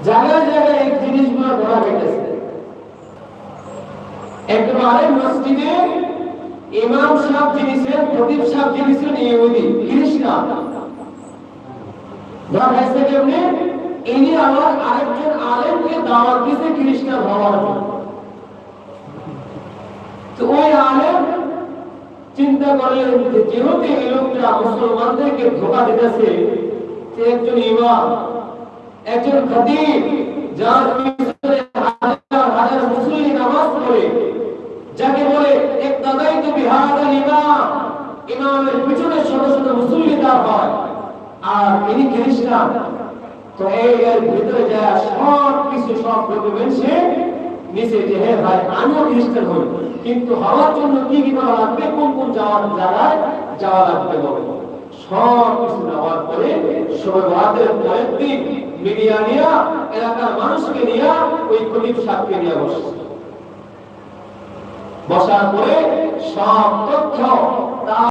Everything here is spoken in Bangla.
জায়গায় জায়গায় এই জিনিসগুলো ধরা গেছে। একবারে মসজিদে ইমাম সাহেব যিনি ছিলেন, খতিব সাহেব যিনি ছিলেন ইহুদি খ্রিস্টান, ধরা গেছে কেমনে? ইনি আবার আরেকজন আলেমকে দাওয়াত দিয়েছে খ্রিস্টান হওয়ার জন্য। তো ওই আলেম চিন্তা করলেন যে যেহেতু এই লোকটা মুসলমানদেরকে ধোঁকা দিতেছে, যে একজন ইমাম, একজন খতিব, যার পিছনে হাজার হাজার মুসল্লি নামাজ পড়ে, যাকে বলে এক দাদাই তো বিহাদাল ইমাম, ইমামের পিছনে শত শত মুসল্লি তার হয়, আর ইনি খ্রিস্টান। তো এর ভিতরে যায় সব কিছু সব ডকুমেন্ট সে নিচে যে হ্যাঁ ভাই আমিও খ্রিস্টান হই, কিন্তু হওয়ার জন্য কি কি করা লাগবে, কোন কোন যাওয়ার জায়গায় যাওয়া লাগবে বলে সব কিছু নেওয়ার পরে সবাই রাতের পরের দিন মিডিয়া নিয়ে, এলাকার মানুষকে নিয়ে, ওই খতিব সাহেবকে নিয়ে বসার পরে সব তথ্য